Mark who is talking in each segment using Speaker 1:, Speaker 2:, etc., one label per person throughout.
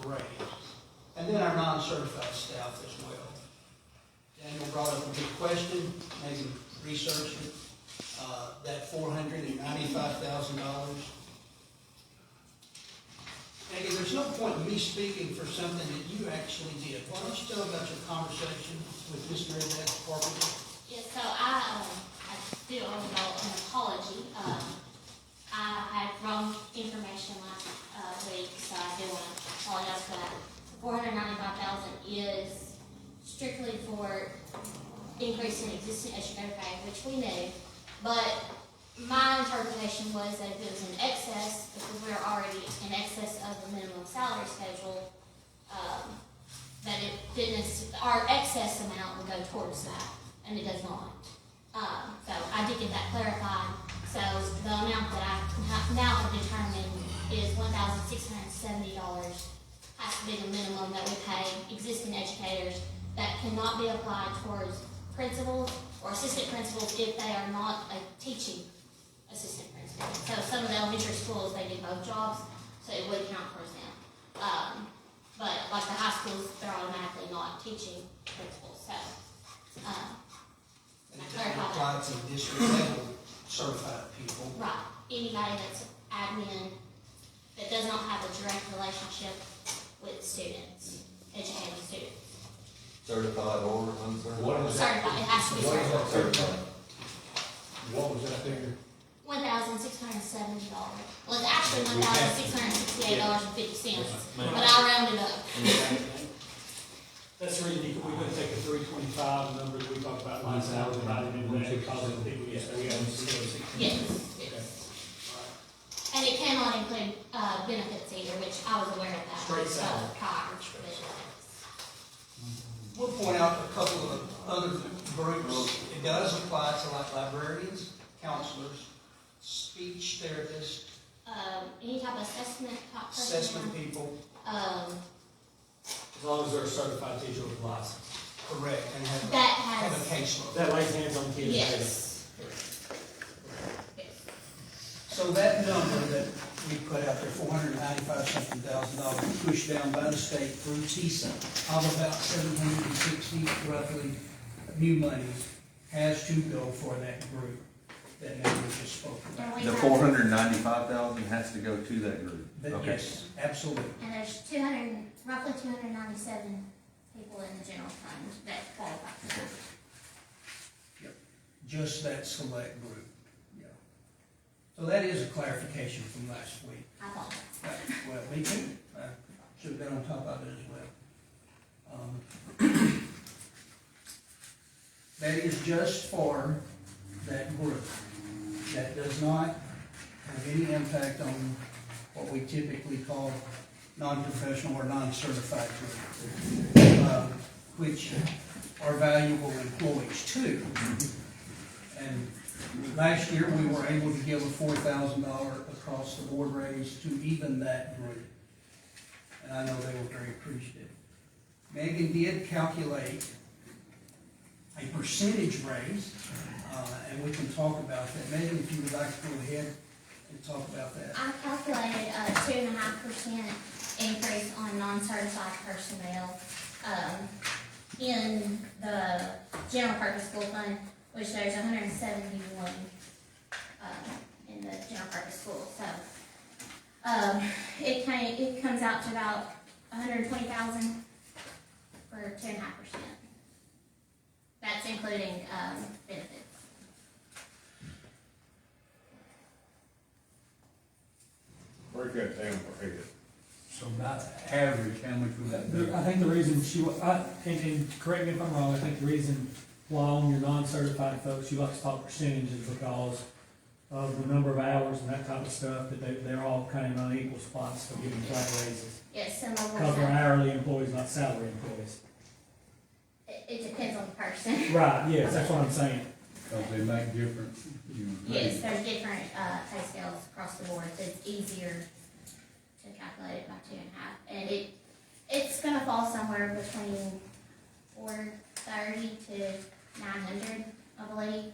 Speaker 1: a raise. And then our non-certified staff as well. Daniel brought up a good question, maybe research it, that $495,000. Maggie, there's no point in me speaking for something that you actually did. Why don't you tell about your conversation with Ms. Mary Beth Carpenter?
Speaker 2: Yes, so I do owe an apology. I had wrong information last week, so I do want to apologize for that. $495,000 is strictly for increasing existing educator pay, which we knew, but my interpretation was that if it was in excess, because we're already in excess of the minimum salary schedule, that it didn't, our excess amount would go towards that, and it does not. So I did get that clarified. So the amount that I now have determined is $1,670 has to be the minimum that we pay existing educators that cannot be applied towards principals or assistant principals if they are not a teaching assistant principal. So some of the elementary schools, they do both jobs, so it would count towards them. But like the high schools, they're automatically not teaching principals. So
Speaker 1: And it doesn't apply to district level certified people.
Speaker 2: right, anybody that's admin that does not have a direct relationship with students, educating students.
Speaker 3: Certified or uncertified?
Speaker 4: What is that?
Speaker 2: Certified, it has to be
Speaker 4: What is that
Speaker 2: certified.
Speaker 4: certified? What was that figure?
Speaker 2: $1,670. Well, it's actually $1,668.50, but I rounded up.
Speaker 5: That's the reason we wouldn't take the 325 number that we talked about last hour, divided into that, because of the people, yes, we have.
Speaker 2: Yes, yes. And it cannot include benefits either, which I was aware of that.
Speaker 5: Straight salary.
Speaker 2: Prior.
Speaker 1: We'll point out a couple of other groups. It does apply to like librarians, counselors, speech therapists,
Speaker 2: Any type of assessment type person.
Speaker 1: assessment people.
Speaker 5: As long as they're a certified teacher with a license.
Speaker 1: Correct, and have
Speaker 2: That
Speaker 1: a
Speaker 2: has,
Speaker 1: caseload.
Speaker 5: That lays hands on kids.
Speaker 2: yes.
Speaker 1: So that number that we put out there, $495,000, pushed down by the state through TISA, of about 760 roughly new money, has to go for that group that Mary just spoke about.
Speaker 2: And we
Speaker 3: The
Speaker 2: have-
Speaker 3: 495,000 has to go to that group?
Speaker 1: But
Speaker 3: Okay.
Speaker 1: yes, absolutely.
Speaker 2: And there's roughly 297 people in the general fund that qualify for that.
Speaker 1: Just that select group, yeah. So that is a clarification from last week.
Speaker 2: I thought.
Speaker 1: Well, me too. I should have been on top of it as well. That is just for that group. That does not have any impact on what we typically call non-professional or non-certified group, which are valuable employees too. And last year, we were able to give a $4,000 across the board raise to even that group. And I know they were very appreciative. Megan did calculate a percentage raise, and we can talk about that. Megan, if you would like to go ahead and talk about that.
Speaker 2: I calculated a 2.5% increase on non-certified personnel, in the general purpose school fund, which there's 171, in the general purpose school, so. It comes out to about 120,000 for 2.5%. That's including, benefits.
Speaker 4: Break that down for head.
Speaker 6: So about average, how much would that be?
Speaker 5: I think the reason and correct me if I'm wrong, I think the reason why on your non-certified folks, you like to talk percentages is because of the number of hours and that type of stuff, that they're all kind of on equal spots for giving flat raises.
Speaker 2: Yes, some of
Speaker 5: Because they're
Speaker 2: them,
Speaker 5: hourly employees, not salary employees.
Speaker 2: it depends on the person.
Speaker 5: Right, yes, that's what I'm saying.
Speaker 6: Because they make different, you know.
Speaker 2: Yes, there's different, pay scales across the board, so it's easier to calculate it by 2.5. And it's gonna fall somewhere between 430 to 900, I believe,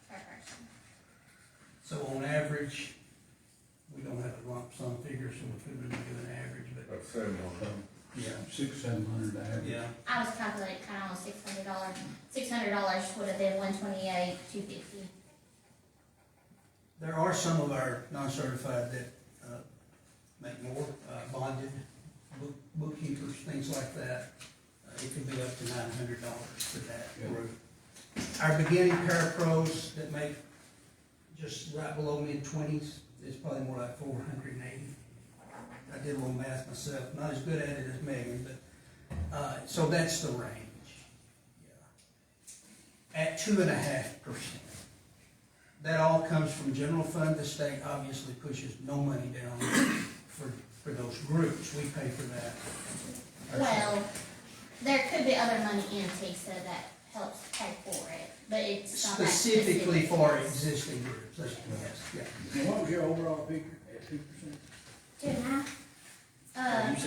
Speaker 2: per person.
Speaker 1: So on average, we don't have a lump sum figure, so we couldn't really do an average, but,
Speaker 4: About 700.
Speaker 1: yeah.
Speaker 6: $600-700 average.
Speaker 1: Yeah,
Speaker 2: I was calculating kind of on $600. $600 would have been $128,250.
Speaker 1: there are some of our non-certified that, make more, bonded bookkeepers, things like that. It could be up to $900 for that
Speaker 6: Yeah.
Speaker 1: group. Our beginning parapros that make just right below mid-20s is probably more like 480. I did a little math myself, not as good at it as Megan, but, so that's the range. Yeah. At 2.5%. That all comes from general fund. The state obviously pushes no money down for those groups. We pay for that.
Speaker 2: Well, there could be other money in TISA that helps pay for it, but it's not that
Speaker 1: Specifically
Speaker 2: specific.
Speaker 1: for existing groups, yes, yeah.
Speaker 6: And what was your overall figure at 2%?
Speaker 2: 2.5?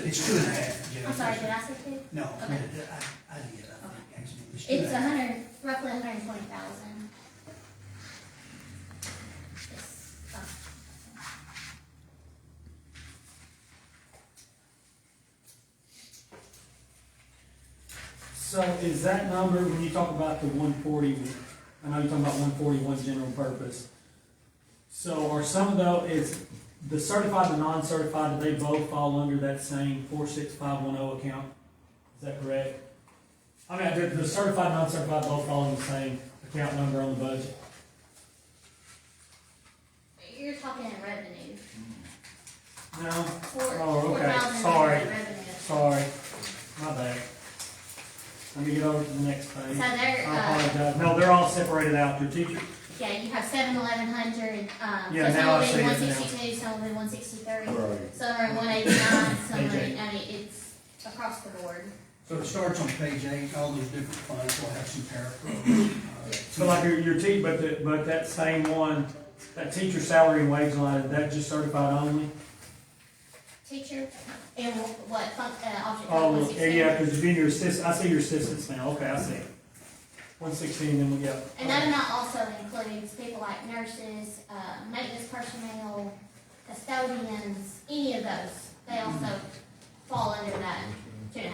Speaker 1: It's 2.5. Jim.
Speaker 2: I'm sorry, did I say 2?
Speaker 1: No,
Speaker 2: Okay.
Speaker 1: I did, I think, actually.
Speaker 2: It's
Speaker 1: 2.5.
Speaker 2: roughly 120,000.
Speaker 5: So is that number, when you talk about the 140, I know you're talking about 141 general purpose. So are some of those, is the certified and non-certified, do they both fall under that same 46510 account? Is that correct? I mean, the certified and non-certified both fall in the same account number on the budget?
Speaker 2: You're talking in revenue.
Speaker 5: No?
Speaker 2: Four-
Speaker 5: Oh, okay.
Speaker 2: 4,000
Speaker 5: Sorry.
Speaker 2: in revenue.
Speaker 5: Sorry, my bad. Let me get over to the next page.
Speaker 2: So they're,
Speaker 5: I apologize. No, they're all separated out. Your teacher,
Speaker 2: yeah, you have 7,1100,
Speaker 5: Yeah,
Speaker 2: so some
Speaker 5: now I
Speaker 2: will
Speaker 5: see
Speaker 2: be
Speaker 5: it now.
Speaker 2: 162, some will be 163,
Speaker 4: Right.
Speaker 2: some are 189, some are,
Speaker 5: AJ.
Speaker 2: I mean, it's across the board.
Speaker 1: So it starts on page 8, all those different funds will have some parapros.
Speaker 5: so like but that same one, that teacher salary and wage line, is that just certified only?
Speaker 2: Teacher, and what, object code
Speaker 5: Oh,
Speaker 2: 116?
Speaker 5: yeah, because you're your assistant, I see your assistants now, okay, I see. 116, then we got.
Speaker 2: And that amount also includes people like nurses, maintenance personnel, custodians, any of those. They also fall under that 2.5%.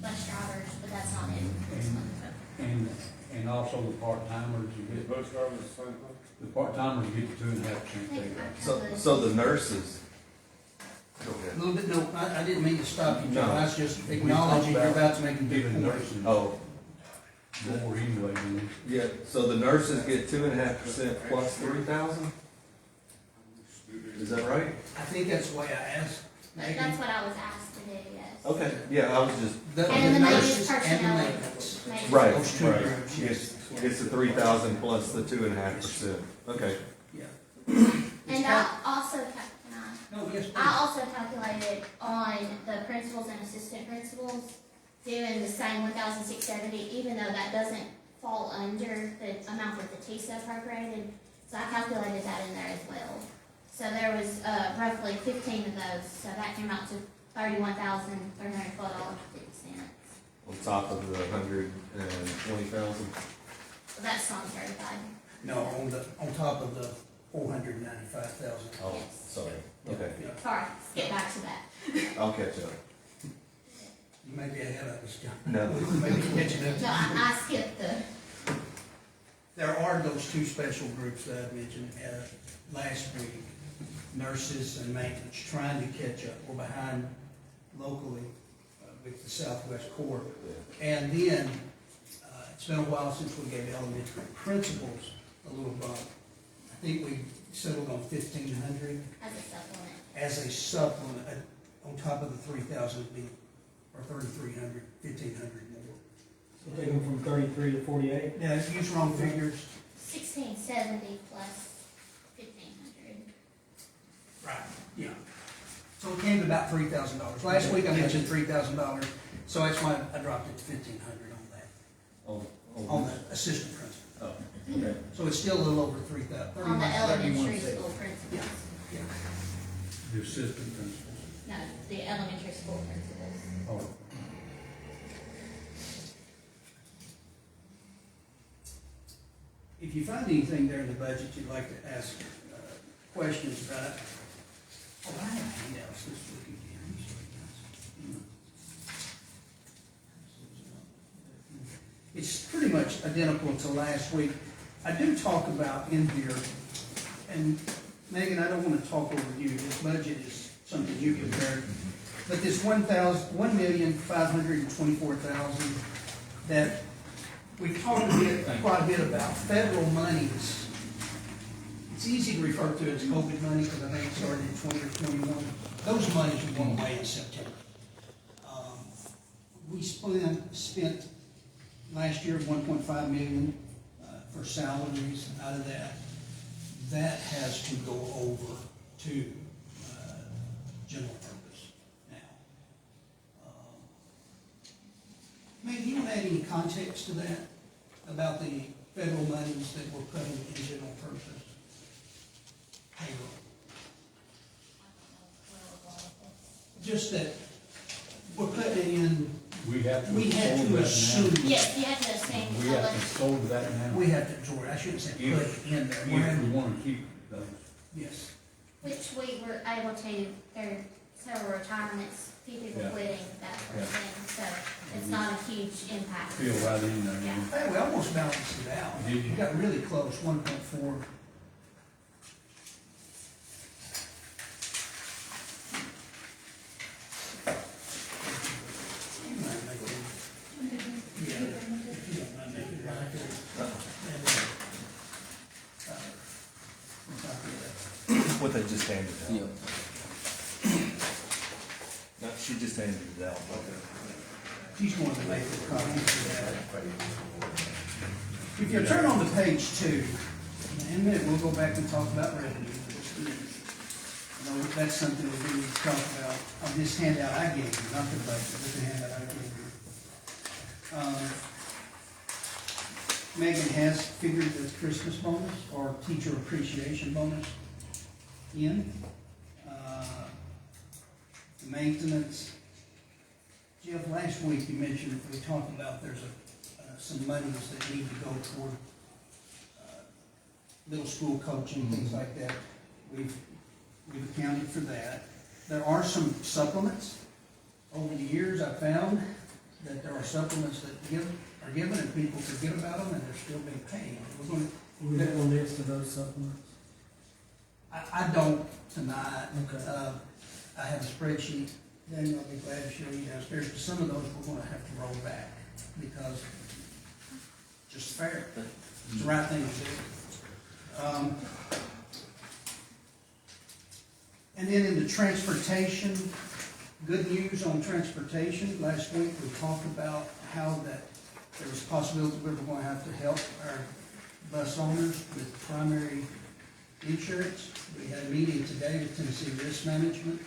Speaker 2: Bus drivers, but that's not in this one.
Speaker 6: And also the part-timers, you get,
Speaker 4: Bus drivers, same thing?
Speaker 6: the part-timers get 2.5% pay raise.
Speaker 3: So the nurses. Go
Speaker 1: A
Speaker 3: ahead.
Speaker 1: little bit, no, I didn't mean to stop you, John,
Speaker 3: No.
Speaker 1: I was just acknowledging you're about to make a big
Speaker 6: Giving
Speaker 1: point.
Speaker 6: nurses
Speaker 3: Oh,
Speaker 6: more anyway than
Speaker 3: yeah, so the nurses get 2.5% plus 3,000? Is that right?
Speaker 1: I think that's the way I asked Megan.
Speaker 2: That's what I was asked to do, yes.
Speaker 3: Okay, yeah, I was just,
Speaker 1: The
Speaker 2: And the maintenance
Speaker 1: nurses and the
Speaker 2: personnel.
Speaker 1: maintenance.
Speaker 2: Maintenance.
Speaker 3: right,
Speaker 1: Those two
Speaker 3: right.
Speaker 1: groups, yes.
Speaker 3: It's the 3,000 plus the 2.5%. Okay.
Speaker 1: Yeah.
Speaker 2: And I also, can I?
Speaker 1: No, yes,
Speaker 2: I
Speaker 1: please.
Speaker 2: also calculated on the principals and assistant principals doing the same 1,670, even though that doesn't fall under the amount that the TISA appropriated. So I calculated that in there as well. So there was roughly 15 of those, so that came out to $31,312.50.
Speaker 3: On top of the 120,000?
Speaker 2: So that's non-certified.
Speaker 1: No, on top of the 495,000.
Speaker 3: Oh,
Speaker 2: Yes.
Speaker 3: sorry. Okay,
Speaker 1: Yeah,
Speaker 2: Sorry, get back to that.
Speaker 3: I'll catch up.
Speaker 1: you may be ahead of us, John.
Speaker 3: No.
Speaker 1: Maybe catching up.
Speaker 2: No, I skipped the,
Speaker 1: There are those two special groups that I mentioned last week, nurses and maintenance, trying to catch up. We're behind locally with the Southwest Court. And then, it's been a while since we gave elementary principals a little bump. I think we settled on 1,500
Speaker 2: as a supplement.
Speaker 1: as a supplement, on top of the 3,000, or 3,300, 1,500 more.
Speaker 5: So taking from 33 to 48?
Speaker 1: Now, use wrong figures.
Speaker 2: 1,670 plus 1,500.
Speaker 1: Right. Yeah. So it came to about $3,000. Last week I mentioned $3,000, so that's why I dropped it to 1,500 on that, on the assistant principal.
Speaker 3: Oh, okay.
Speaker 1: So it's still a little over 3,000.
Speaker 2: On the elementary
Speaker 1: 31,600.
Speaker 2: school principals.
Speaker 1: Yeah.
Speaker 6: the assistant principals.
Speaker 2: No, the elementary school principals.
Speaker 6: Oh,
Speaker 1: if you find anything there in the budget you'd like to ask questions about, oh, I have handouts this week again. It's pretty much identical to last week. I do talk about in here, and Megan, I don't want to talk over you, this budget is something you prepared, but this $1,524,000 that we talked quite a bit about federal monies. It's easy to refer to as COVID money because I think it started in 20 or 21. Those monies are going away in September. We spent last year 1.5 million for salaries out of that. That has to go over to general purpose now. Maybe you want to add any context to that about the federal monies that we're putting in general purpose? Payroll. Just that we're putting it in,
Speaker 6: We have to.
Speaker 1: we had
Speaker 6: absorb
Speaker 1: to
Speaker 6: that
Speaker 1: assume.
Speaker 2: Yes, you have to assume.
Speaker 6: now. We have to absorb that now.
Speaker 1: We have to absorb it. I shouldn't say put it in there. We're
Speaker 6: If we
Speaker 1: having-
Speaker 6: wanna keep those.
Speaker 1: Yes.
Speaker 2: Which we were able to, there are several retirements, few people
Speaker 6: Yeah.
Speaker 2: quitting, that sort of
Speaker 6: Yeah.
Speaker 2: thing, so it's not a huge impact.
Speaker 6: Feel right in there.
Speaker 2: Yeah.
Speaker 1: Hey, we almost balanced it out.
Speaker 6: Did you?
Speaker 1: We got really close, 1.4. You might make it. Yeah, if you don't mind making it right there. And, on top of that.
Speaker 7: What they just handed out. No, she just handed it out.
Speaker 1: She's going to make the comments of that. If you turn on to page 2, in a minute, we'll go back and talk about revenue. You know, that's something that we need to talk about on this handout I gave you, not the budget, but the handout I gave you. Megan has figured the Christmas bonus or teacher appreciation bonus in. The maintenance. Jeff, last week you mentioned, we talked about there's some monies that need to go toward middle school coaching, things like that. We've accounted for that. There are some supplements. Over the years, I found that there are supplements that are given and people forget about them and they're still being paid.
Speaker 5: We have a list of those supplements.
Speaker 1: I don't tonight.
Speaker 5: Okay.
Speaker 1: I have a spreadsheet, Daniel, I'll be glad to show you downstairs, but some of those we're gonna have to roll back, because just fair, it's the right thing to do. And then in the transportation, good news on transportation, last week we talked about how that there was a possibility we were gonna have to help our bus owners with primary insurance. We had a meeting today with Tennessee Risk Management,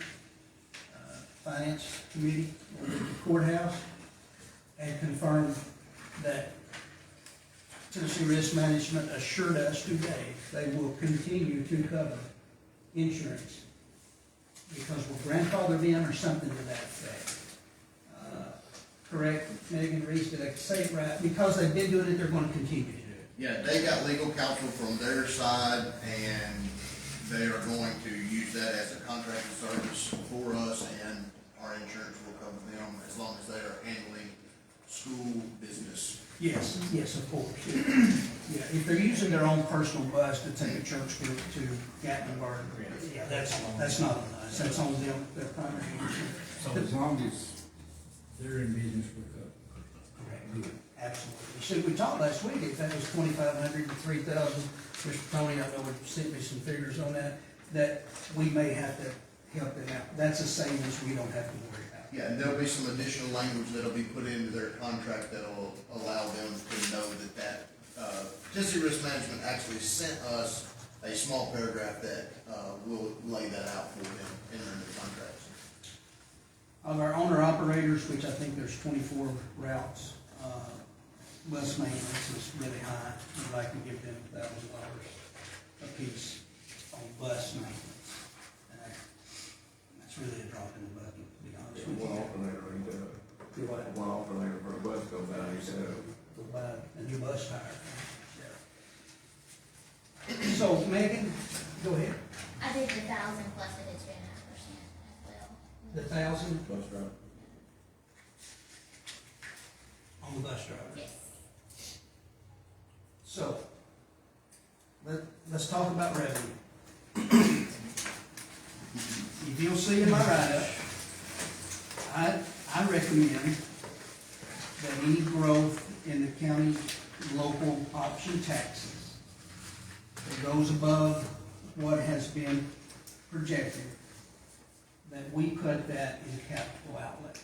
Speaker 1: Finance Committee over at the courthouse, and confirmed that Tennessee Risk Management assured us today they will continue to cover insurance because we're grandfathered in or something to that effect. Correct, Megan Reese, did I say it right? Because they've been doing it, they're gonna continue to do it.
Speaker 8: Yeah, they got legal counsel from their side, and they are going to use that as a contracted service for us, and our insurance will cover them as long as they are handling school business.
Speaker 1: Yes, yes, of course. Yeah, if they're using their own personal bus to take a church group to Gatlinburg, yeah, that's not on us, that's on them, their primary insurance.
Speaker 6: So as long as they're in business with us.
Speaker 1: Correct. Absolutely. So we talked last week, if that was 2,500 to 3,000, Mr. Tony, I know would sent me some figures on that we may have to help them out. That's a savings we don't have to worry about.
Speaker 8: Yeah, and there'll be some additional language that'll be put into their contract that'll allow them to know that Tennessee Risk Management actually sent us a small paragraph that will lay that out for them in their new contracts.
Speaker 1: Of our owner-operators, which I think there's 24 routes, bus maintenance is really high. We'd like to give them $1,000 apiece on bus maintenance. And that's really a drop in the bucket, to be honest with you.
Speaker 3: One alternator, he does.
Speaker 1: Do what?
Speaker 3: One alternator for a bus goes out, he said.
Speaker 1: We'll buy a new bus tire. Yeah.
Speaker 2: did the 1,000 plus I did 2.5% as well.
Speaker 1: The 1,000
Speaker 3: Bus driver.
Speaker 1: on the bus driver.
Speaker 2: Yes.
Speaker 1: So, let's talk about revenue. If you'll see in my write-up, I recommend that any growth in the county local option taxes that goes above what has been projected, that we put that in capital outlays.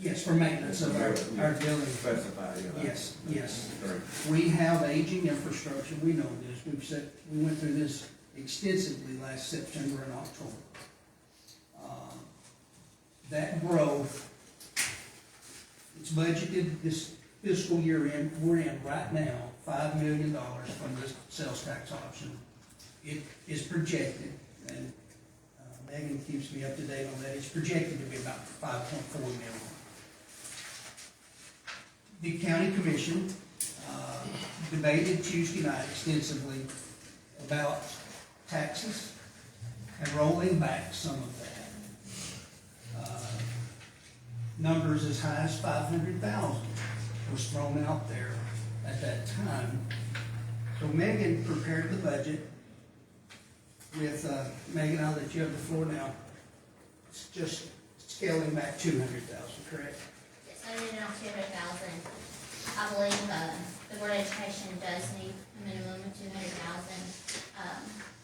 Speaker 1: Yes, for maintenance of our building.
Speaker 3: Specify, yeah.
Speaker 1: Yes, yes.
Speaker 3: Right.
Speaker 1: We have aging infrastructure, we know this, we went through this extensively last September and October. That growth, it's budgeted this fiscal year we're in right now, $5 million from this sales tax option. It is projected, and Megan keeps me up to date on that, it's projected to be about $5.4 million. The county commission debated Tuesday night extensively about taxes and rolling back some of that. Numbers as high as 500,000 was thrown out there at that time. So Megan prepared the budget with, Megan, I'll let you have the floor now. It's just scaling back 200,000, correct?
Speaker 2: Yes, I did it on 200,000. I believe, the Board of Education does need a minimum of 200,000,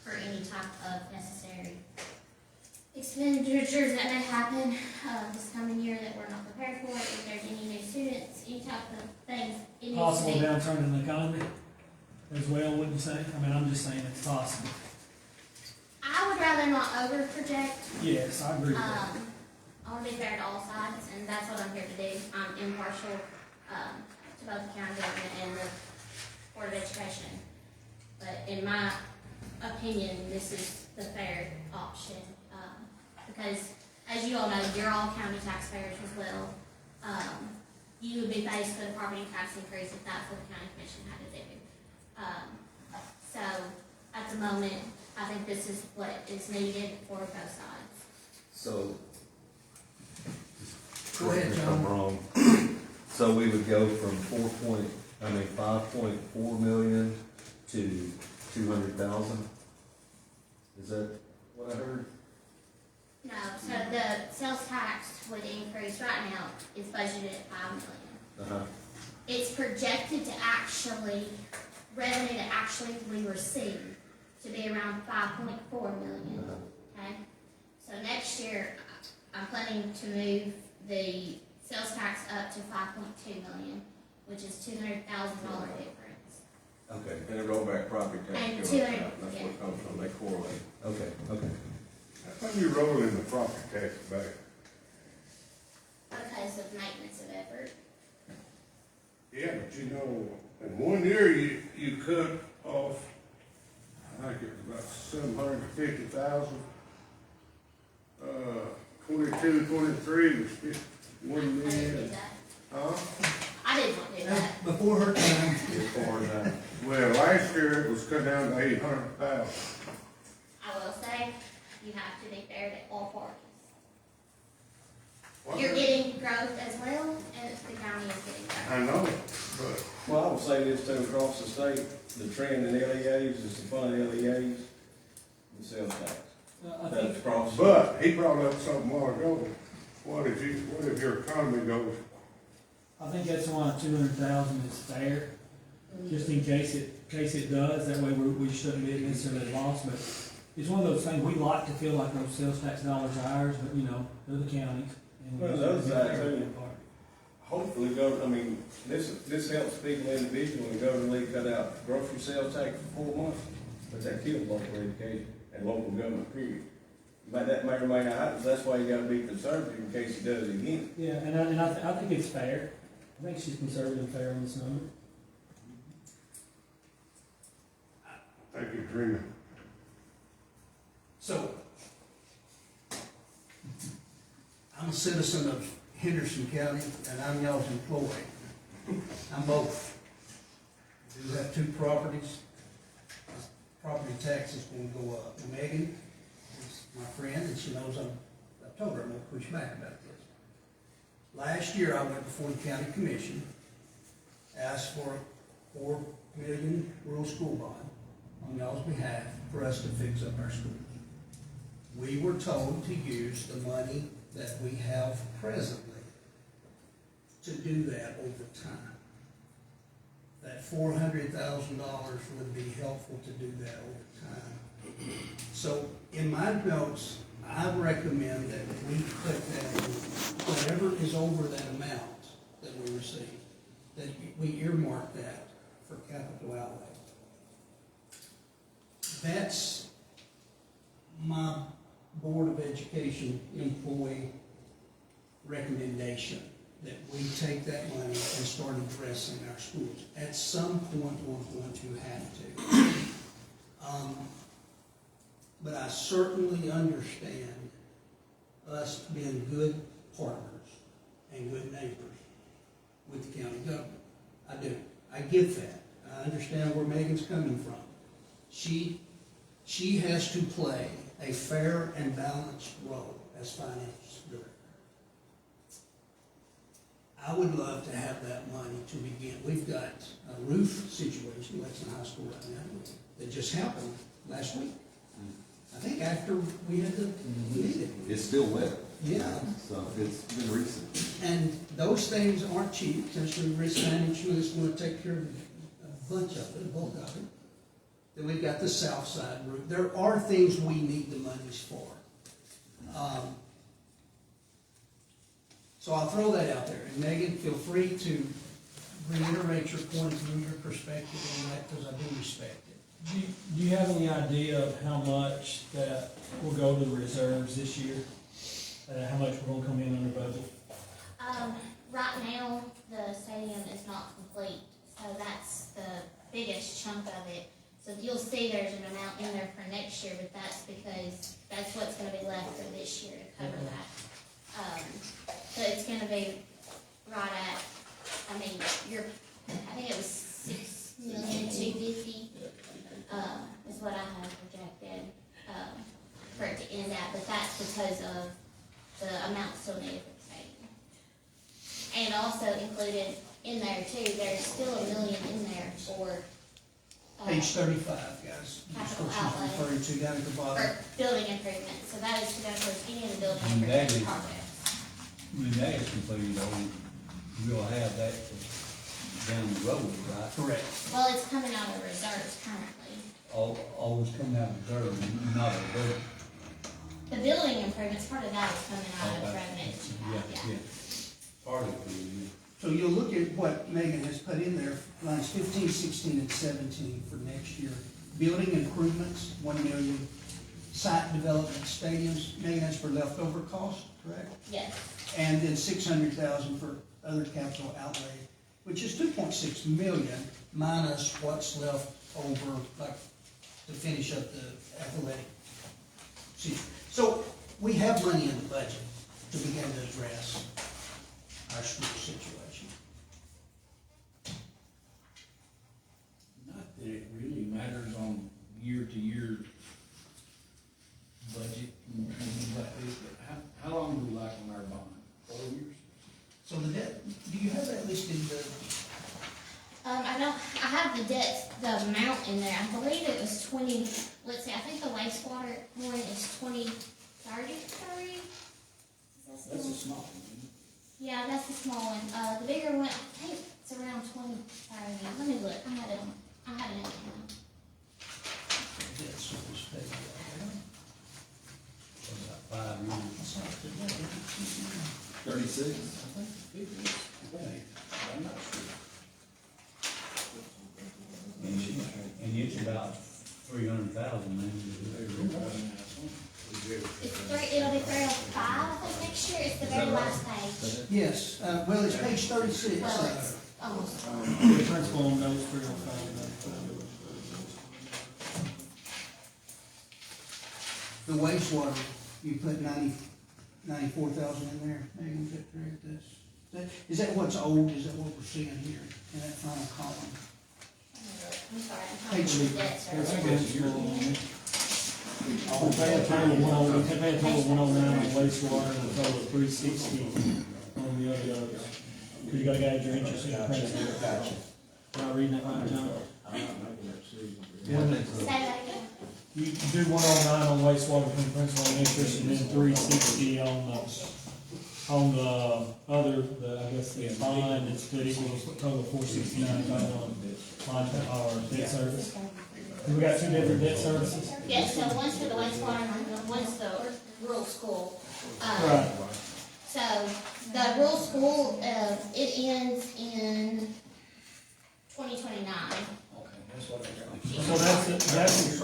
Speaker 2: for any type of necessary expenditures that may happen, this coming year that we're not prepared for, if there's any new students, any type of things. It needs to
Speaker 5: Possible
Speaker 2: be.
Speaker 5: downturn in the economy as well, wouldn't you say? I mean, I'm just saying it's possible.
Speaker 2: I would rather not over project.
Speaker 5: Yes, I agree with that.
Speaker 2: I want to be fair to all sides, and that's what I'm here to do. I'm impartial, to both the county government and the Board of Education. But in my opinion, this is the fair option, because as you all know, you're all county taxpayers as well. You would be faced with a property tax increase if that's what the county commission had to do. So at the moment, I think this is what is needed for both sides.
Speaker 3: So.
Speaker 1: Go ahead,
Speaker 3: correct me if
Speaker 1: John.
Speaker 3: I'm wrong. So we would go from 5.4 million to 200,000? Is that what I heard?
Speaker 2: No, so the sales tax would increase right now, is budgeted at 5 million.
Speaker 3: Uh-huh.
Speaker 2: It's projected to actually, revenue to actually we receive to be around 5.4 million, okay? So next year, I'm planning to move the sales tax up to 5.2 million, which is $200,000 difference.
Speaker 3: Okay,
Speaker 4: And the rollback property tax.
Speaker 2: And
Speaker 4: goes
Speaker 2: 200,
Speaker 4: up. That's what it comes from, they correlate.
Speaker 3: okay, okay.
Speaker 4: How come you rolling the property tax back?
Speaker 2: Because of maintenance of effort.
Speaker 4: Yeah, but you know, in 1 year, you cut off, I think it was about 750,000. 22, 23 was 1
Speaker 2: I didn't do
Speaker 4: million.
Speaker 2: that.
Speaker 4: Huh?
Speaker 2: I did not do that.
Speaker 1: Before her time,
Speaker 3: As far as that.
Speaker 4: Well, last year it was cut down to 800,000.
Speaker 2: I will say, you have to be fair to all parties.
Speaker 4: What?
Speaker 2: You're getting growth as well, and the county is getting growth.
Speaker 4: I know, but
Speaker 9: Well, I would say this too, across the state, the trend in LEAs is to fund LEAs and sales tax.
Speaker 5: I
Speaker 9: That's
Speaker 5: think,
Speaker 9: across.
Speaker 4: But he brought up something a while ago. What if your economy goes?
Speaker 5: I think that's why 200,000 is fair, just in case it does, that way we shouldn't be necessarily lost, but it's one of those things, we like to feel like those sales tax dollars are ours, but you know, they're the county's. And
Speaker 9: Well, the other side,
Speaker 5: fair
Speaker 9: too.
Speaker 5: part.
Speaker 9: Hopefully, this helps people individually, and government cut out grocery sales tax for 4 months, but that kills local education and local government, period. But that may or may not happen, that's why you gotta be conservative in case he does it again.
Speaker 5: Yeah, and I think it's fair. I think she's conservative and fair on this number.
Speaker 4: I think you're dreaming.
Speaker 1: so, I'm a citizen of Henderson County, and I'm y'all's employee. I'm both. I do have 2 properties. property tax is gonna go up. And Megan is my friend, and she knows I've told her I'm gonna push back about this. Last year, I went before the county commission, asked for a $4 million rural school bond on y'all's behalf for us to fix up our schools. We were told to use the money that we have presently to do that over time. That $400,000 would be helpful to do that over time. So in my notes, I recommend that we put that, whatever is over that amount that we receive, that we earmark that for capital outlay. That's my Board of Education employee recommendation, that we take that money and start addressing our schools. At some point, we're going to have to. But I certainly understand us being good partners and good neighbors with the county government. I do. I get that. I understand where Megan's coming from. She has to play a fair and balanced role as finance director. I would love to have that money to begin. We've got a roof situation, Lexington High School right now, that just happened last week. I think after we had the meeting.
Speaker 3: It's still wet.
Speaker 1: Yeah.
Speaker 3: So it's been recent.
Speaker 1: And those things aren't cheap, especially risk management is going to take care of a bunch of it, a bulk of it. Then we've got the south side roof. There are things we need the monies for. So I'll throw that out there. And Megan, feel free to reiterate your point of view, your perspective on that, because I do respect it.
Speaker 5: Do you have any idea of how much that will go to the reserves this year? How much we're gonna come in under budget?
Speaker 2: Right now, the stadium is not complete, so that's the biggest chunk of it. So you'll see there's an amount in there for next year, but that's because that's what's gonna be left for this year to cover that. So it's gonna be right at, I think it was $6,250,000, is what I have projected, for it to end at, but that's because of the amount still needed for the stadium. And also included in there too, there's still $1 million in there for,
Speaker 1: Page 35, guys. That's what she's referring to down at the bottom.
Speaker 2: for building improvements, so that is to go towards any of the building
Speaker 6: And that
Speaker 2: improvement
Speaker 6: is-
Speaker 2: projects.
Speaker 6: When that is completed, though, we'll have that down the road, right?
Speaker 1: Correct.
Speaker 2: Well, it's coming out of reserves currently.
Speaker 6: Always coming out of reserve, not a budget.
Speaker 2: The building improvements, part of that is coming out of
Speaker 6: Okay.
Speaker 2: revenue that you have,
Speaker 6: Yeah, yeah. Part of it, yeah.
Speaker 1: So you'll look at what Megan has put in there, lines 15, 16, and 17 for next year. Building improvements, 1 million. Site development, stadiums, Megan, that's for leftover cost, correct?
Speaker 2: Yes.
Speaker 1: And then 600,000 for other capital outlay, which is 2.6 million minus what's left over, like, to finish up the athletic season. So we have money in the budget to begin to address our school situation.
Speaker 6: Not that it really matters on year-to-year budget and things like this, but how long do we like on our bond? 4 years?
Speaker 1: So the debt, do you have that listed,
Speaker 2: I have the debt, the amount in there, I believe it was 20, let's see, I think the wastewater one is 2033.
Speaker 6: That's a small one, isn't it?
Speaker 2: Yeah, that's the small one, the bigger one, I think it's around 2030, let me look, I had it in there.
Speaker 1: debt service paid?
Speaker 6: For about 5 years.
Speaker 1: That's not the debt, is it?
Speaker 3: 36.
Speaker 6: I'm not sure. And it's about 300,000, maybe.
Speaker 2: It'll be 305, I think, next year, it's the very last page.
Speaker 1: Yes, well, it's page 36.
Speaker 2: Well, it's almost,
Speaker 5: The principal on those three or five.
Speaker 1: The wastewater, you put 94,000 in there, Megan, is that correct? Is that what's old, is that what we're seeing here in that final column?
Speaker 2: I'm sorry, I'm talking
Speaker 1: Page-
Speaker 2: about debt service.
Speaker 5: We pay a total of 109, we pay a total of 109 on wastewater and a total of 360 on the others. Cause you gotta add your interest and your principal.
Speaker 7: Gotcha.
Speaker 5: Am I reading that right, John?
Speaker 2: Say that again.
Speaker 5: You do 109 on wastewater between principal and interest, and then 360 on the other, I guess the bond, it's to equals a total of 469 total on line, or debt service. And we got two different debt services.
Speaker 2: Yes, so one's for the wastewater and one's the rural school.
Speaker 5: Right.
Speaker 2: So, the rural school, it ends in 2029.
Speaker 5: So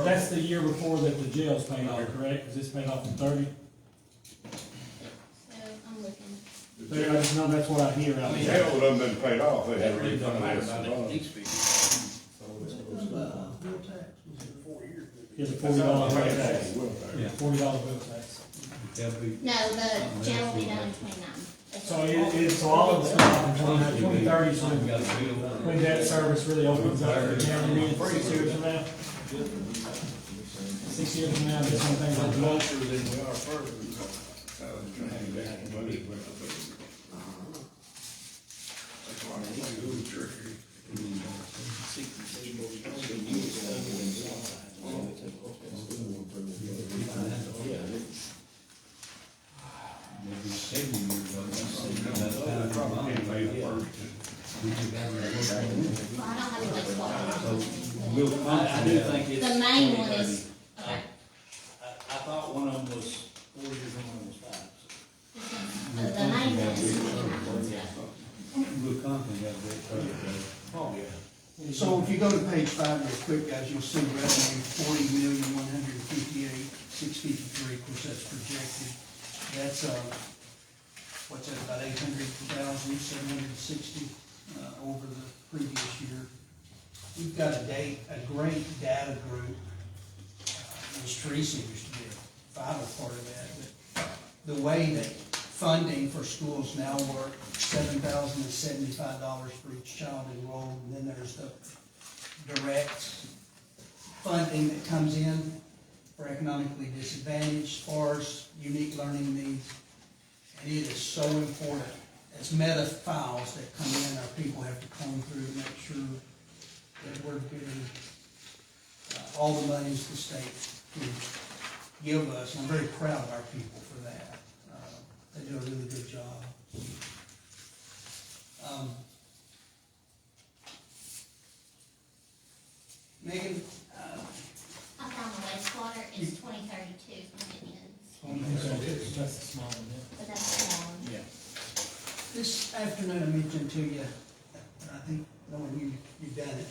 Speaker 5: that's the year before that the jail's paid off, correct? Is this paid off in 30?
Speaker 2: So, I'm looking.
Speaker 5: I just know that's what I hear out
Speaker 4: The
Speaker 5: there.
Speaker 4: jail would have been paid off, they
Speaker 6: That
Speaker 4: had
Speaker 6: really don't matter
Speaker 4: refinanced
Speaker 6: about
Speaker 4: the
Speaker 6: it,
Speaker 4: bond.
Speaker 6: needs to be.
Speaker 1: Bill tax, was it 4 years?
Speaker 5: It's a $40 bill tax.
Speaker 6: Yeah.
Speaker 5: $40 bill tax.
Speaker 6: That'll be.
Speaker 2: No, the jail will be done in 29.
Speaker 5: So all of the stuff in 2030 is
Speaker 6: We got a bill.
Speaker 5: when debt service really opens up for the county, maybe 6 years from now. 6 years from now, this one thing will be up.
Speaker 6: Closer than we are further. Maybe 70 years old.
Speaker 2: Well, I don't have a wastewater.
Speaker 6: We'll find.
Speaker 7: I do think it's.
Speaker 2: The main one
Speaker 7: 2030.
Speaker 2: is, okay.
Speaker 7: I thought one of them was 4 years and one was 5.
Speaker 2: The main one is 29.
Speaker 6: We'll constantly got that service.
Speaker 7: Oh, yeah.
Speaker 1: So if you go to page 5 real quick, guys, you'll see revenue 40,158,653, of course, that's projected. That's, what's that, about 800,760, over the previous year. We've got a great data group, Ms. Teresa used to be a vital part of that, but the way that funding for schools now work, $7,075 for each child enrolled, and then there's the direct funding that comes in for economically disadvantaged, sparse, unique learning needs. And it is so important. As meta files that come in, our people have to comb through to make sure that we're getting all the monies the state can give us. And I'm very proud of our people for that. They do a really good job. Megan,
Speaker 2: I found the wastewater is 2032 when it ends,
Speaker 5: That's the small one, yeah.
Speaker 2: but that's the one.
Speaker 7: Yeah.
Speaker 1: this afternoon I mentioned to you, and I think, knowing you've done it,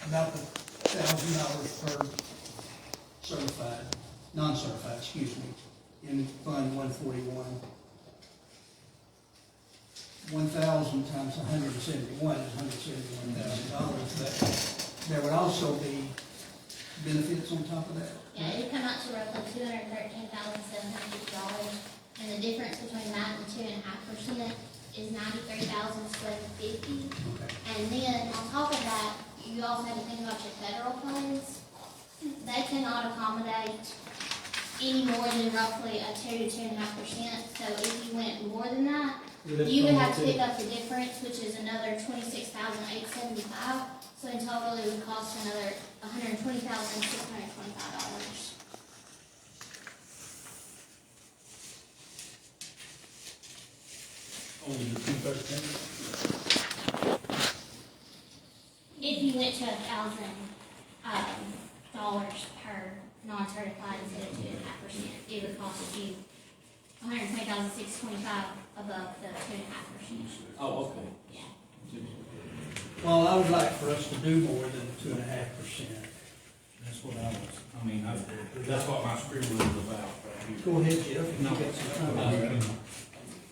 Speaker 1: about the $1,000 per certified, non-certified, excuse me, in Fund 141. 1,000 times 171 is $171,000, but there would also be benefits on top of that.
Speaker 2: Yeah, it'd come out to roughly $213,750, and the difference between that and 2.5% is $93,750.
Speaker 1: Okay.
Speaker 2: And then on top of that, you also have to think about your federal funds. They cannot accommodate any more than roughly a 2 to 2.5%. So if you went more than that, you would have to pick up the difference, which is another $26,875. So in total, it would cost another $120,625.
Speaker 6: Only the 213?
Speaker 2: If you went to $1,000 per non-certified instead of 2.5%, it would cost you $120,625 above the 2.5%.
Speaker 6: Oh, okay.
Speaker 2: Yeah.
Speaker 1: Well, I would like for us to do more than 2.5%.
Speaker 7: That's what I was, that's what my scribble is about.
Speaker 1: Go ahead, Jeff, if you got some time.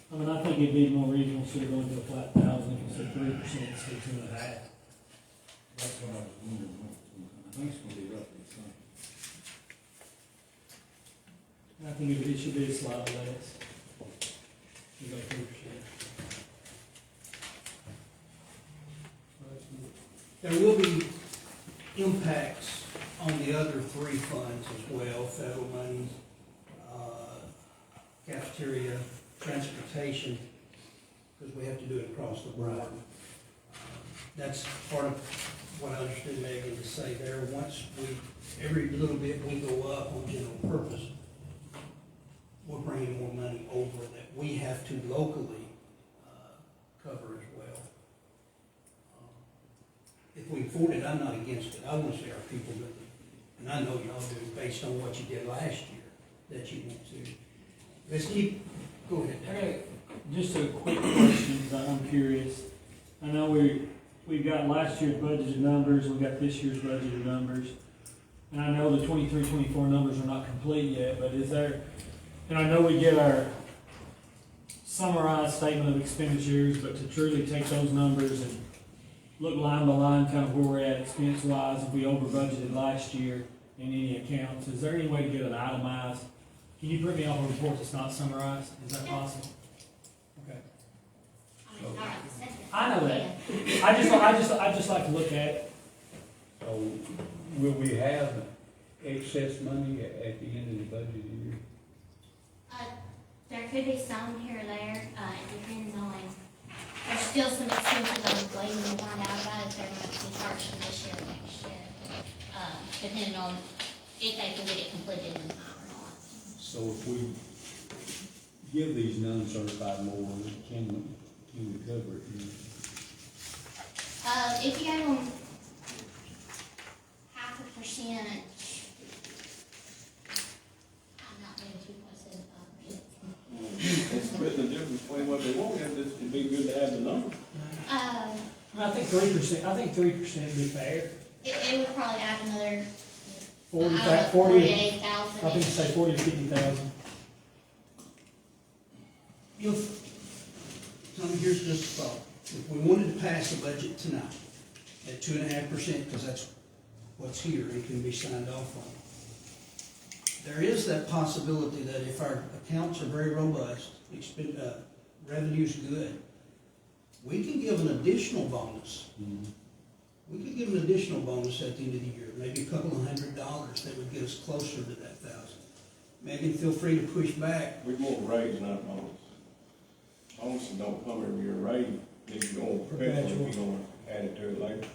Speaker 5: I mean, I think it'd be more reasonable, should have gone to a flat 1,000, if you said 3%, instead of 2.5%.
Speaker 6: That's what I was wondering. I think it's gonna be roughly the same.
Speaker 5: I think it should be slightly less. You go 3%.
Speaker 1: There will be impacts on the other three funds as well, federal money, cafeteria, transportation, because we have to do it across the board. That's part of what I understood Megan to say there. Once every little bit we go up on general purpose, we're bringing more money over that we have to locally cover as well. If we afford it, I'm not against it. I want to see our people do it. And I know y'all do, based on what you did last year, that you want to. Let's keep, go ahead. Dan.
Speaker 5: Okay, just a quick question, because I'm curious. I know we've got last year's budgeted numbers, we've got this year's budgeted numbers. And I know the 23-24 numbers are not complete yet, but is there, and I know we get our summarized statement of expenditures, but to truly take those numbers and look line by line, kind of where we're at expense-wise, if we over budgeted last year in any accounts, is there any way to get it itemized? Can you print me off a report that's not summarized? Is that possible? Okay.
Speaker 2: I mean, all right, the second.
Speaker 5: I know that. I just like to look at it.
Speaker 6: So, will we have excess money at the end of the budget year?
Speaker 2: There could be some here or there, it depends on, there's still some expenses I'm waiting to find out about if they're going to be charged for this year or next year. Depending on if they can get it completed in time or not.
Speaker 6: So if we give these non-certified more, can we cover it?
Speaker 2: If you gave them 0.5%, I'm not doing 2.75%.
Speaker 9: It's splitting the difference between what they want, and it'd be good to have the number.
Speaker 5: I think 3%, I think 3% would be fair.
Speaker 2: It would probably add another
Speaker 5: 40, I
Speaker 2: 48,000.
Speaker 5: think say 40 to 50,000.
Speaker 1: Tommy, here's just a thought. If we wanted to pass the budget tonight at 2.5%, because that's what's here, it can be signed off on. There is that possibility that if our accounts are very robust, revenue's good, we can give an additional bonus. We could give an additional bonus at the end of the year, maybe a couple of $100 that would get us closer to that 1,000. Megan, feel free to push back.
Speaker 9: We want a raise, not bonus. Bonuses don't come every year, raise, if you're going, especially if you're going to add it to it later.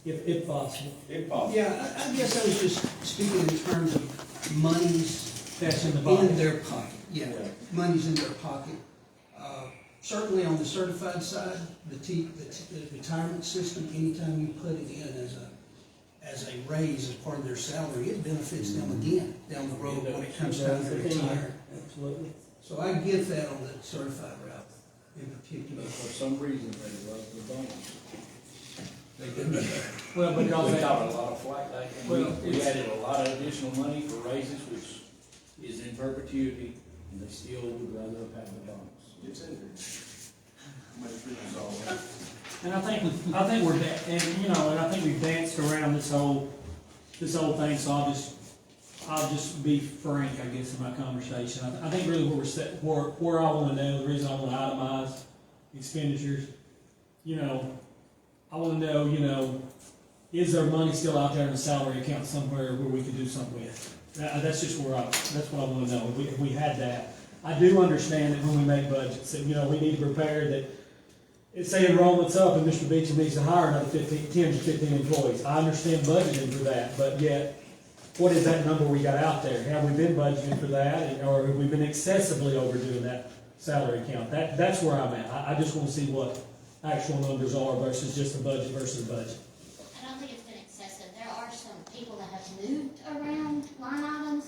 Speaker 5: If possible.
Speaker 9: If possible.
Speaker 1: Yeah, I guess I was just speaking in terms of monies
Speaker 5: That's in the body.
Speaker 1: in their pocket. Yeah, money's in their pocket. Certainly on the certified side, the retirement system, anytime you put it in as a raise as part of their salary, it benefits them again down the road when it comes time to retire.
Speaker 5: Absolutely.
Speaker 1: So I get that on the certified route in particular.
Speaker 7: For some reason, they love the bonus.
Speaker 1: They do.
Speaker 5: Well, because
Speaker 7: We
Speaker 5: they,
Speaker 7: got a lot of flight day, and
Speaker 5: Well,
Speaker 7: we
Speaker 5: it's-
Speaker 7: added a lot of additional money for raises, which is in perpetuity, and they still would rather have had the bonus.
Speaker 9: It's in there. Make sure it's all.
Speaker 5: and I think we're, and I think we've danced around this whole thing, so I'll just be frank, I guess, in my conversation. I think really where we're set, where I wanna know, the reason I wanna itemize expenditures, I wanna know, is there money still out there in the salary account somewhere where we could do something with? That's just that's what I wanna know, if we had that. I do understand that when we make budgets, that, we need to prepare that, say enrollment's up and Mr. Beecham needs to hire another 10 to 15 employees. I understand budgeting for that, but yet, what is that number we got out there? Have we been budgeting for that, or have we been excessively overdoing that salary account? That's where I'm at. I just want to see what actual numbers are versus just the budget versus the budget.
Speaker 2: I don't think it's been excessive. There are some people that have moved around line items.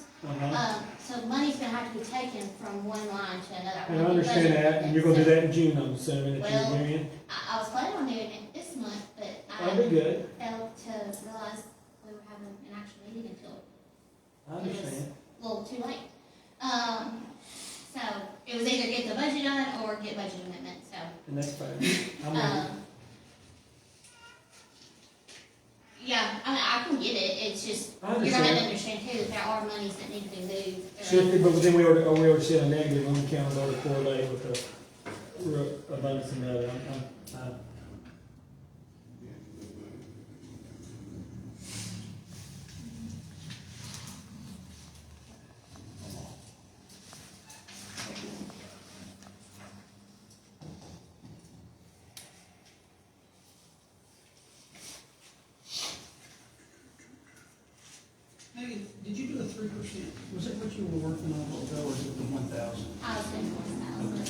Speaker 2: So money's gonna have to be taken from one line to another.
Speaker 5: And I understand that, and you're gonna do that in June, I'm assuming, that
Speaker 2: Well,
Speaker 5: you're doing.
Speaker 2: I was planning on doing it this month, but
Speaker 5: That'd be
Speaker 2: I
Speaker 5: good.
Speaker 2: failed to realize we were having an actual meeting until
Speaker 5: I understand.
Speaker 2: a little too late. So it was either get the budget done or get budget amendment, so.
Speaker 5: And that's fair. I'm with you.
Speaker 2: Yeah, I can get it, it's just,
Speaker 5: I
Speaker 2: you're gonna have to
Speaker 5: understand.
Speaker 2: understand too, that there are monies that need to be moved.
Speaker 5: Shifted, but then we already said a negative when we counted over correlate with the abundance and the other.
Speaker 1: 3%? Was it what you were working on, or was it the 1,000?
Speaker 2: I was thinking 1,000.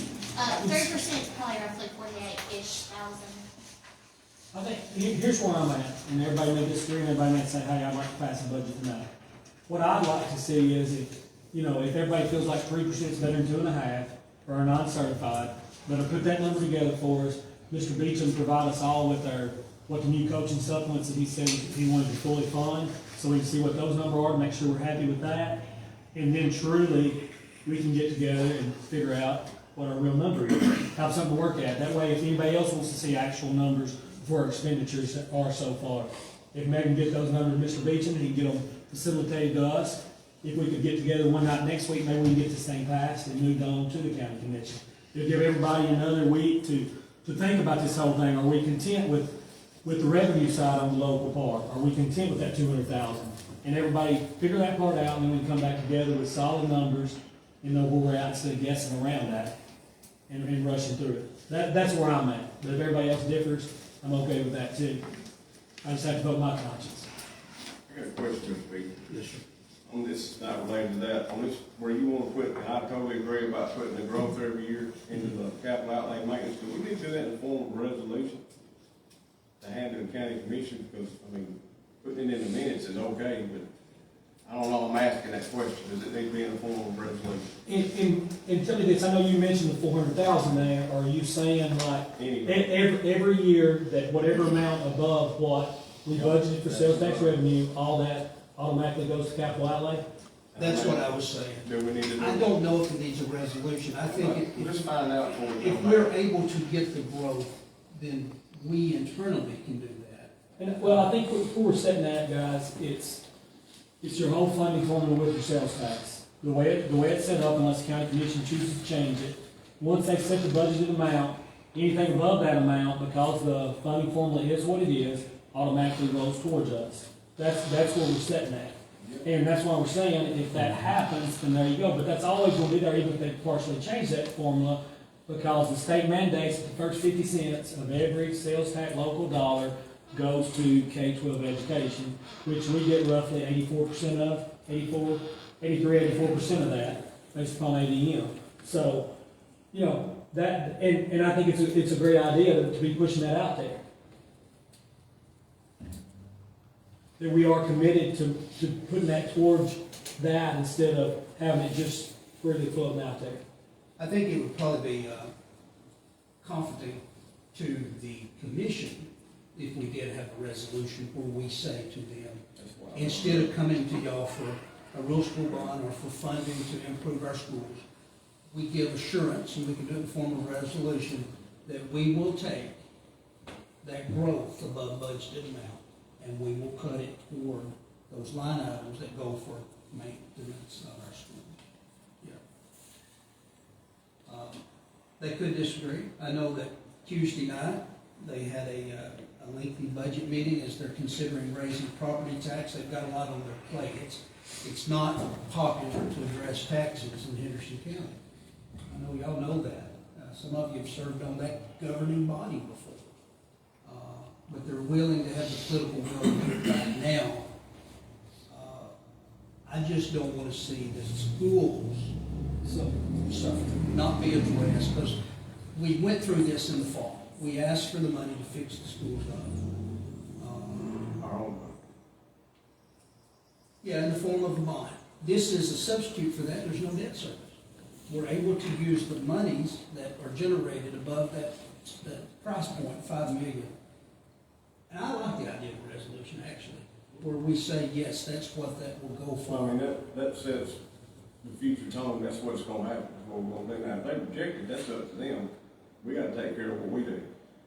Speaker 2: 3% probably roughly 48-ish thousand.
Speaker 5: I think, here's where I'm at, and everybody may disagree, and everybody may say, hey, I'd like to pass a budget tonight. What I'd like to see is if, if everybody feels like 3% is better than 2.5%, or are non-certified, better put that number together for us. Mr. Beecham provide us all with what the new coaching supplements that he said he wanted to fully fund, so we can see what those numbers are, make sure we're happy with that. And then truly, we can get together and figure out what our real number is, have something to work at. That way, if anybody else wants to see actual numbers for our expenditures that are so far, if Megan can get those numbers to Mr. Beecham, and he can get them facilitated to us. If we could get together one night next week, maybe we can get this thing passed and moved on to the county commission. It'll give everybody another week to think about this whole thing. Are we content with the revenue side on the local part? Are we content with that 200,000? And everybody figure that part out, and then we can come back together with solid numbers and know where we're at instead of guessing around that and rushing through it. That's where I'm at. But if everybody else differs, I'm okay with that too. I just have to vote my conscience.
Speaker 9: I got a question, Mr. Beecham.
Speaker 1: Yes, sir.
Speaker 9: On this, not related to that, on this, where you want to put, and I totally agree about putting the growth every year into the capital outlay maintenance, do we need to do that in the form of a resolution to hand to the county commission? Because, putting it in the minutes is okay, but I don't know, I'm asking that question, does it need to be in the form of a resolution?
Speaker 5: And tell me this, I know you mentioned the 400,000 there. Are you saying like
Speaker 9: Anyway.
Speaker 5: every year that whatever amount above what we budgeted for sales tax revenue, all that automatically goes to capital outlay?
Speaker 1: That's what I was saying.
Speaker 9: Do we need to do?
Speaker 1: I don't know if it needs a resolution. I think
Speaker 9: Let's find out for we
Speaker 1: if
Speaker 9: come
Speaker 1: we're
Speaker 9: back.
Speaker 1: able to get the growth, then we internally can do that.
Speaker 5: And, well, I think before we're setting that, guys, it's your whole funding formula with your sales tax. The way it's set up, unless the county commission chooses to change it, once they set the budgeted amount, anything above that amount, because the funding formula is what it is, automatically rolls towards us. That's where we're setting that. And that's why we're saying, if that happens, then there you go. But that's always going to be there, even if they partially change that formula, because the state mandates that the first 50 cents of every sales tax local dollar goes to K-12 education, which we get roughly 84% of, 84% of that, based upon ADM. So, that, and I think it's a great idea to be pushing that out there. That we are committed to putting that towards that instead of having it just freely floating out there.
Speaker 1: I think it would probably be comforting to the commission if we did have a resolution where we say to them, instead of coming to y'all for a real school bond or for funding to improve our schools, we give assurance, and we can do it in the form of a resolution, that we will take that growth above budgeted amount and we will cut it toward those line items that go for maintenance of our schools. Yeah. They could disagree. I know that Tuesday night, they had a lengthy budget meeting as they're considering raising property tax. They've got a lot on their plate. It's not popular to address taxes in Henderson County. I know y'all know that. Some of you have served on that governing body before. But they're willing to have the political will to do it right now. I just don't want to see the schools suffer, not be addressed, because we went through this in the fall. We asked for the money to fix the schools up.
Speaker 9: Our own.
Speaker 1: Yeah, in the form of a bond. This is a substitute for that. There's no debt service. We're able to use the monies that are generated above that price point, $5 million. And I like the idea of a resolution, actually, where we say, yes, that's what that will go for.
Speaker 9: Well, that sets the future tone, that's what's gonna happen, that's what we're gonna do. Now, if they reject it, that's up to them. We gotta take care of what we do.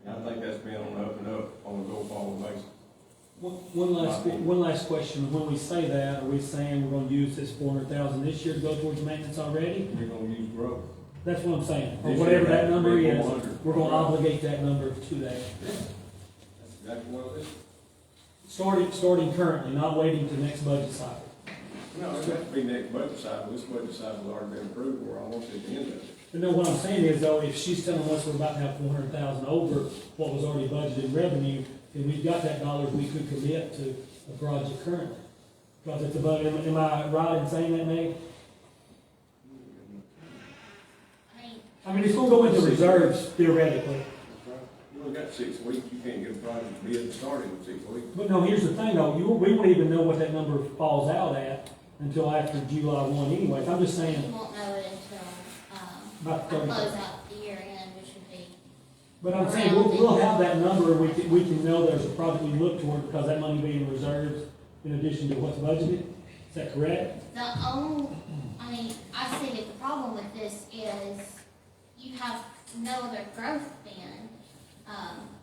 Speaker 9: And I think that's been on the up and up on a go-forward basis.
Speaker 5: One last question. When we say that, are we saying we're gonna use this 400,000 this year to go towards maintenance already?
Speaker 9: We're gonna use growth.
Speaker 5: That's what I'm saying. Or
Speaker 9: This
Speaker 5: whatever
Speaker 9: year,
Speaker 5: that number is,
Speaker 9: 400.
Speaker 5: we're gonna obligate that number to that.
Speaker 9: That's exactly what it is.
Speaker 5: Starting currently, not waiting to the next budget cycle.
Speaker 9: No, it has to be next budget cycle. This budget cycle's already been approved, we're almost at the end of it.
Speaker 5: But no, what I'm saying is though, if she's telling us we're about to have 400,000 over what was already budgeted in revenue, then we've got that dollars we could commit to a project currently. Because it's above, am I right in saying that, Meg? I mean, it's gonna go into reserves theoretically.
Speaker 9: That's right. You only got 6 weeks, you can't get a project bid started in 6 weeks.
Speaker 5: But no, here's the thing though, we won't even know what that number falls out at until after July 1 anyways. I'm just
Speaker 2: You
Speaker 5: saying,
Speaker 2: won't know it until,
Speaker 5: About
Speaker 2: I
Speaker 5: 30.
Speaker 2: close out the year end, which would be,
Speaker 5: but I'm saying, we'll have that number, and we can know there's a project we look toward because that money being in reserves in addition to what's budgeted. Is that correct?
Speaker 2: the only, I mean, I see that the problem with this is you have no other growth then,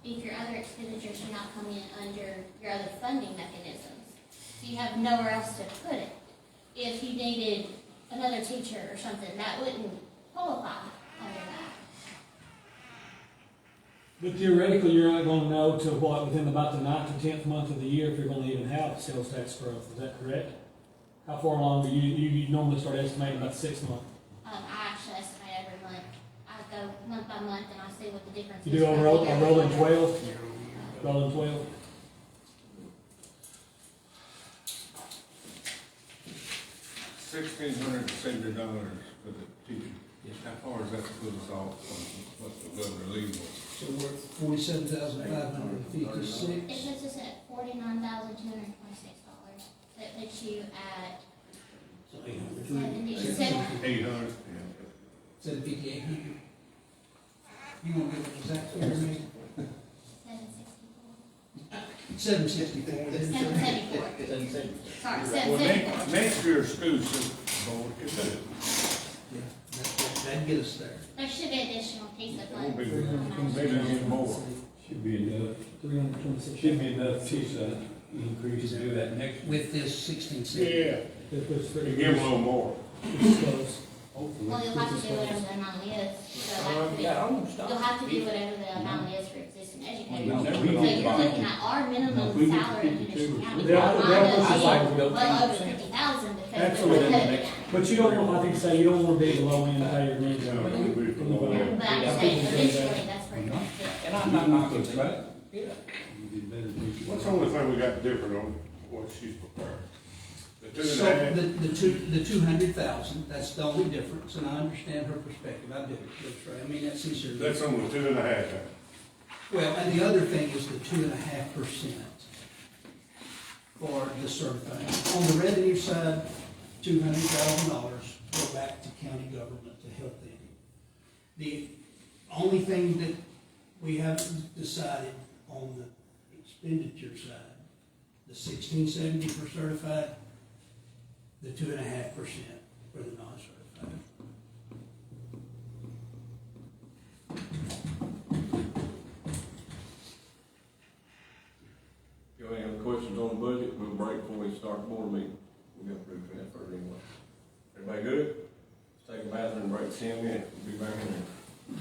Speaker 2: if your other expenditures are not coming in under your other funding mechanisms. So you have nowhere else to put it. If you needed another teacher or something, that wouldn't qualify under that.
Speaker 5: But theoretically, you're not gonna know till what, within about the 9th or 10th month of the year if you're gonna even have sales tax growth. Is that correct? How far along do you normally start estimating about 6 months?
Speaker 2: I actually estimate every month. I go month by month and I see what the difference is.
Speaker 5: You do a
Speaker 2: from
Speaker 5: rolling
Speaker 2: year to year.
Speaker 5: 12? Rolling 12?
Speaker 4: $1,670 for the teacher. How far is that to put us off from what the governor leaves us?
Speaker 1: So we're at 47,556.
Speaker 2: It puts us at $49,226. That puts you at
Speaker 1: So 800.
Speaker 2: 77.
Speaker 4: 800,
Speaker 1: 758. You gonna give it exact figure, me?
Speaker 2: 764.
Speaker 1: 764.
Speaker 2: 774. Sorry,
Speaker 4: Well,
Speaker 2: 774.
Speaker 4: next year's school system board can do it.
Speaker 1: Yeah, that'd get us there.
Speaker 2: There should be additional piece of
Speaker 4: It won't
Speaker 2: funds.
Speaker 4: be, maybe get more.
Speaker 6: Should be enough,
Speaker 5: 326.
Speaker 6: should be enough to, increase to do that next year.
Speaker 1: With this 1670.
Speaker 4: Yeah,
Speaker 5: It puts
Speaker 4: you give them a little more.
Speaker 5: it's close.
Speaker 6: Hopefully.
Speaker 2: Well, you'll have to do whatever the amount is. So that could be- You'll have to do whatever the amount is for existing educators.
Speaker 6: Well,
Speaker 2: So
Speaker 6: no,
Speaker 2: you're looking at our minimum
Speaker 6: we get
Speaker 2: salary in
Speaker 6: 52
Speaker 2: Henderson
Speaker 6: or
Speaker 2: County.
Speaker 5: They'll-
Speaker 2: Mine
Speaker 5: they'll
Speaker 2: is
Speaker 5: push us like
Speaker 2: well over 50,000 because we're
Speaker 5: Absolutely.
Speaker 2: cutting it down.
Speaker 5: But you don't want, I think, say, you don't want to be the low end of pay your needs.
Speaker 4: No, we'll be for the low end.
Speaker 2: But I'm saying eventually that's where you're going to fit.
Speaker 6: And I'm not knocking it, right? You did better than you.
Speaker 4: What's the only thing we got different on what she's prepared? The two
Speaker 1: So
Speaker 4: and a half,
Speaker 1: the 200,000, that's the only difference, and I understand her perspective, I do, that's right, I mean, that's sincere.
Speaker 4: that's on the 2.5.
Speaker 1: Well, and the other thing is the 2.5% for the certified. On the revenue side, $200,000 go back to county government to help them. The only thing that we haven't decided on the expenditure side, the 1670 for certified, the 2.5% for the non-certified.
Speaker 9: If you have any other questions on the budget, we'll break before we start the board meeting. We got through transfer anyway. Everybody good? Let's take a bathroom break 10 minutes. We'll be back in there.